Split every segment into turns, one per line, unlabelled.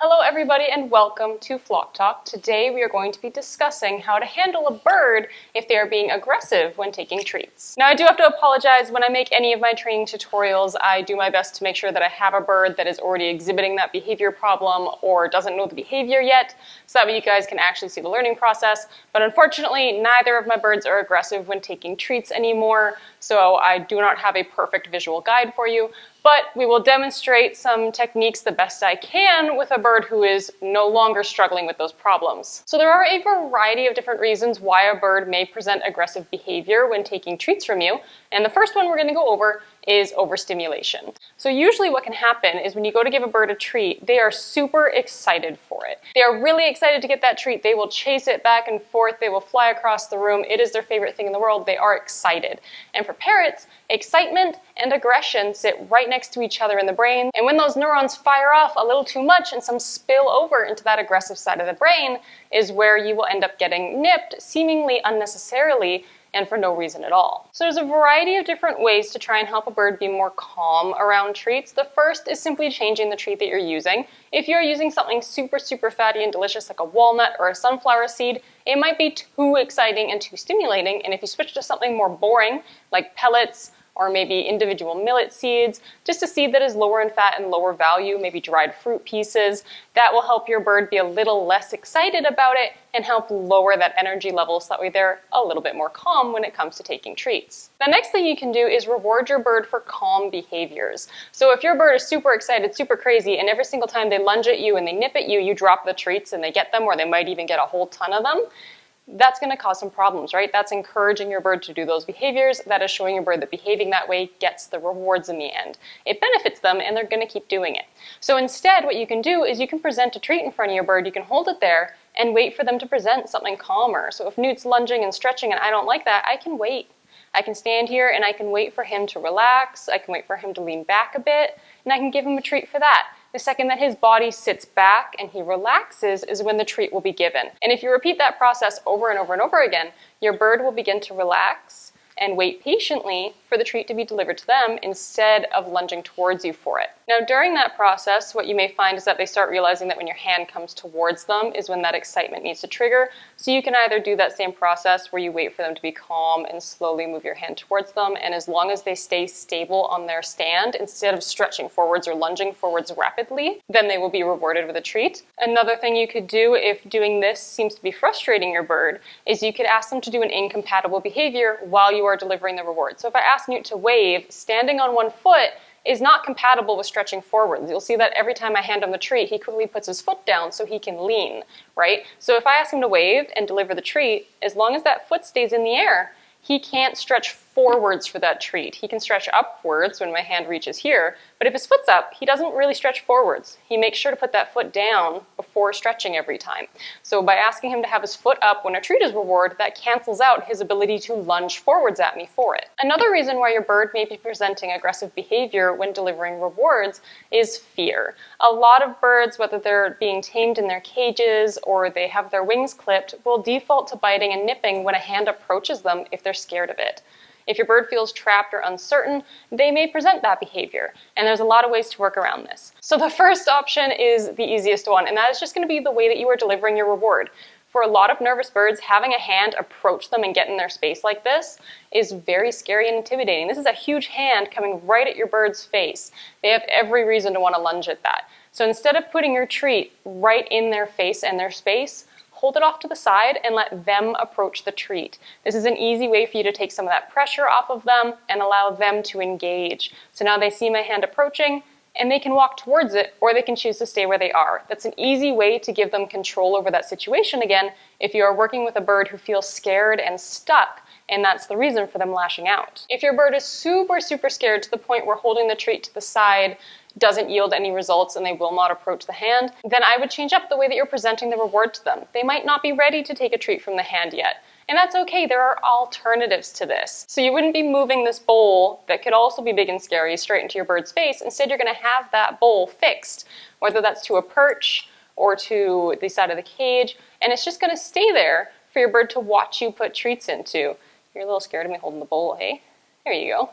Hello everybody and welcome to Flock Talk. Today we are going to be discussing how to handle a bird if they are being aggressive when taking treats. Now I do have to apologize, when I make any of my training tutorials, I do my best to make sure that I have a bird that is already exhibiting that behavior problem or doesn't know the behavior yet, so that way you guys can actually see the learning process. But unfortunately, neither of my birds are aggressive when taking treats anymore, so I do not have a perfect visual guide for you. But we will demonstrate some techniques the best I can with a bird who is no longer struggling with those problems. So there are a variety of different reasons why a bird may present aggressive behavior when taking treats from you. And the first one we're going to go over is overstimulation. So usually what can happen is when you go to give a bird a treat, they are super excited for it. They are really excited to get that treat. They will chase it back and forth. They will fly across the room. It is their favorite thing in the world. They are excited. And for parrots, excitement and aggression sit right next to each other in the brain. And when those neurons fire off a little too much and some spill over into that aggressive side of the brain is where you will end up getting nipped, seemingly unnecessarily, and for no reason at all. So there's a variety of different ways to try and help a bird be more calm around treats. The first is simply changing the treat that you're using. If you're using something super fatty and delicious like a walnut or a sunflower seed, it might be too exciting and too stimulating, and if you switch to something more boring like pellets, or maybe individual millet seeds, just a seed that is lower in fat and lower value, maybe dried fruit pieces, that will help your bird be a little less excited about it and help lower that energy level so that way they're a little bit more calm when it comes to taking treats. The next thing you can do is reward your bird for calm behaviors. So if your bird is super excited, super crazy, and every single time they lunge at you and they nip at you, you drop the treats and they get them, or they might even get a whole ton of them, that's going to cause some problems, right? That's encouraging your bird to do those behaviors. That is showing your bird that behaving that way gets the rewards in the end. It benefits them and they're going to keep doing it. So instead, what you can do is you can present a treat in front of your bird, you can hold it there and wait for them to present something calmer. So if Newt's lunging and stretching and I don't like that, I can wait. I can stand here and I can wait for him to relax, I can wait for him to lean back a bit, and I can give him a treat for that. The second that his body sits back and he relaxes is when the treat will be given. And if you repeat that process over and over and over again, your bird will begin to relax and wait patiently for the treat to be delivered to them instead of lunging towards you for it. Now during that process, what you may find is that they start realizing that when your hand comes towards them is when that excitement needs to trigger. So you can either do that same process where you wait for them to be calm and slowly move your hand towards them, and as long as they stay stable on their stand instead of stretching forwards or lunging forwards rapidly, then they will be rewarded with a treat. Another thing you could do if doing this seems to be frustrating your bird is you could ask them to do an incompatible behavior while you are delivering the reward. So if I ask Newt to wave, standing on one foot is not compatible with stretching forwards. You'll see that every time I hand him the treat, he quickly puts his foot down so he can lean, right? So if I ask him to wave and deliver the treat, as long as that foot stays in the air, he can't stretch forwards for that treat. He can stretch upwards when my hand reaches here, but if his foot's up, he doesn't really stretch forwards. He makes sure to put that foot down before stretching every time. So by asking him to have his foot up when a treat is rewarded, that cancels out his ability to lunge forwards at me for it. Another reason why your bird may be presenting aggressive behavior when delivering rewards is fear. A lot of birds, whether they're being tamed in their cages or they have their wings clipped, will default to biting and nipping when a hand approaches them if they're scared of it. If your bird feels trapped or uncertain, they may present that behavior, and there's a lot of ways to work around this. So the first option is the easiest one, and that is just going to be the way that you are delivering your reward. For a lot of nervous birds, having a hand approach them and get in their space like this is very scary and intimidating. This is a huge hand coming right at your bird's face. They have every reason to want to lunge at that. So instead of putting your treat right in their face and their space, hold it off to the side and let them approach the treat. This is an easy way for you to take some of that pressure off of them and allow them to engage. So now they see my hand approaching and they can walk towards it, or they can choose to stay where they are. That's an easy way to give them control over that situation again if you are working with a bird who feels scared and stuck, and that's the reason for them lashing out. If your bird is super scared to the point where holding the treat to the side doesn't yield any results and they will not approach the hand, then I would change up the way that you're presenting the reward to them. They might not be ready to take a treat from the hand yet. And that's okay, there are alternatives to this. So you wouldn't be moving this bowl that could also be big and scary straight into your bird's face. Instead, you're gonna have that bowl fixed, whether that's to a perch or to the side of the cage, and it's just gonna stay there for your bird to watch you put treats into. You're a little scared of me holding the bowl, hey? There you go.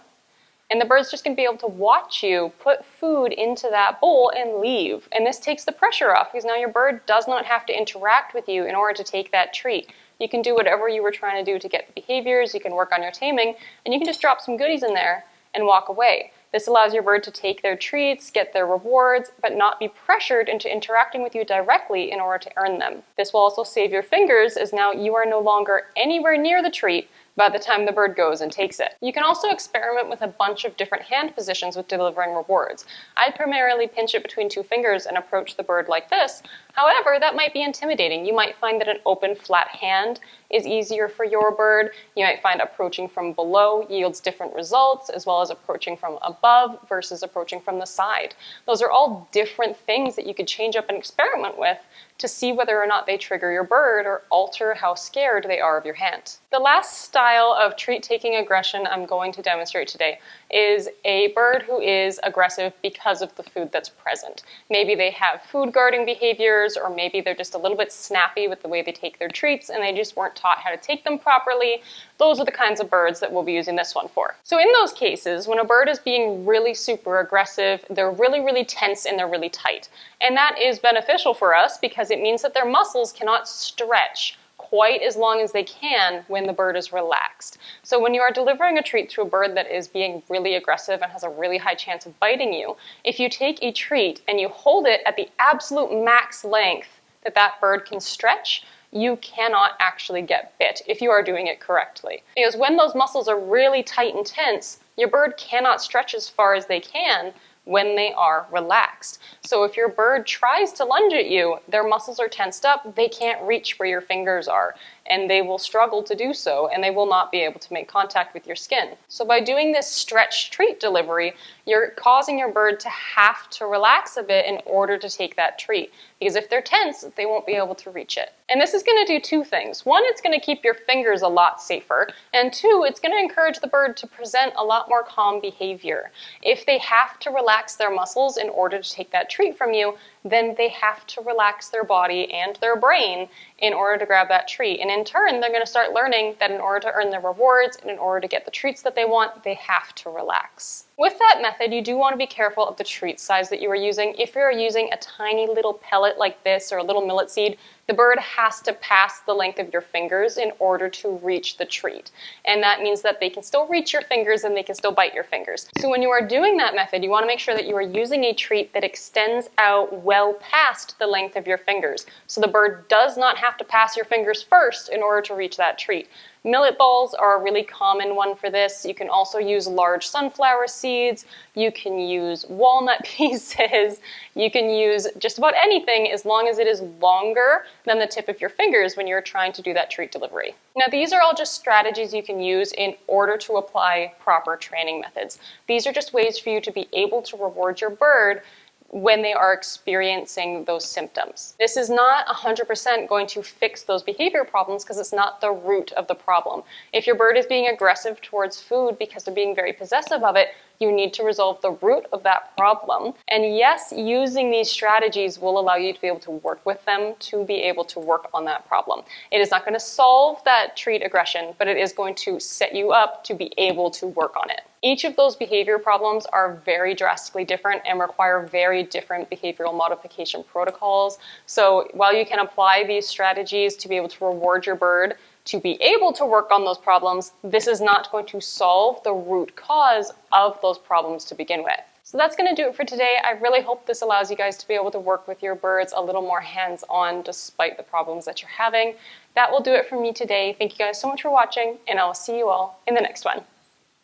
And the bird's just going to be able to watch you put food into that bowl and leave. And this takes the pressure off because now your bird does not have to interact with you in order to take that treat. You can do whatever you were trying to do to get the behaviors, you can work on your taming, and you can just drop some goodies in there and walk away. This allows your bird to take their treats, get their rewards, but not be pressured into interacting with you directly in order to earn them. This will also save your fingers, as now you are no longer anywhere near the treat by the time the bird goes and takes it. You can also experiment with a bunch of different hand positions with delivering rewards. I'd primarily pinch it between two fingers and approach the bird like this. However, that might be intimidating. You might find that an open, flat hand is easier for your bird. You might find approaching from below yields different results, as well as approaching from above versus approaching from the side. Those are all different things that you could change up and experiment with to see whether or not they trigger your bird or alter how scared they are of your hand. The last style of treat-taking aggression I'm going to demonstrate today is a bird who is aggressive because of the food that's present. Maybe they have food guarding behaviors, or maybe they're just a little bit snappy with the way they take their treats and they just weren't taught how to take them properly. Those are the kinds of birds that we'll be using this one for. So in those cases, when a bird is being really super aggressive, they're really, really tense and they're really tight. And that is beneficial for us because it means that their muscles cannot stretch quite as long as they can when the bird is relaxed. So when you are delivering a treat to a bird that is being really aggressive and has a really high chance of biting you, if you take a treat and you hold it at the absolute max length that that bird can stretch, you cannot actually get bit if you are doing it correctly. Because when those muscles are really tight and tense, your bird cannot stretch as far as they can when they are relaxed. So if your bird tries to lunge at you, their muscles are tensed up, they can't reach where your fingers are, and they will struggle to do so, and they will not be able to make contact with your skin. So by doing this stretch treat delivery, you're causing your bird to have to relax a bit in order to take that treat. Because if they're tense, they won't be able to reach it. And this is going to do two things. One, it's going to keep your fingers a lot safer. And two, it's going to encourage the bird to present a lot more calm behavior. If they have to relax their muscles in order to take that treat from you, then they have to relax their body and their brain in order to grab that treat. And in turn, they're going to start learning that in order to earn their rewards and in order to get the treats that they want, they have to relax. With that method, you do want to be careful of the treat size that you are using. If you're using a tiny little pellet like this or a little millet seed, the bird has to pass the length of your fingers in order to reach the treat. And that means that they can still reach your fingers and they can still bite your fingers. So when you are doing that method, you want to make sure that you are using a treat that extends out well past the length of your fingers. So the bird does not have to pass your fingers first in order to reach that treat. Millet balls are a really common one for this. You can also use large sunflower seeds. You can use walnut pieces. You can use just about anything as long as it is longer than the tip of your fingers when you're trying to do that treat delivery. Now, these are all just strategies you can use in order to apply proper training methods. These are just ways for you to be able to reward your bird when they are experiencing those symptoms. This is not 100% going to fix those behavior problems because it's not the root of the problem. If your bird is being aggressive towards food because they're being very possessive of it, you need to resolve the root of that problem. And yes, using these strategies will allow you to be able to work with them to be able to work on that problem. It is not going to solve that treat aggression, but it is going to set you up to be able to work on it. Each of those behavior problems are very drastically different and require very different behavioral modification protocols. So while you can apply these strategies to be able to reward your bird to be able to work on those problems, this is not going to solve the root cause of those problems to begin with. So that's going to do it for today. I really hope this allows you guys to be able to work with your birds a little more hands-on despite the problems that you're having. That will do it for me today. Thank you guys so much for watching, and I'll see you all in the next one.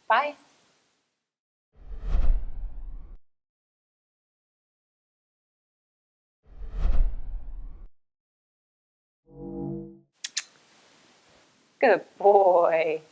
Bye. Good boy.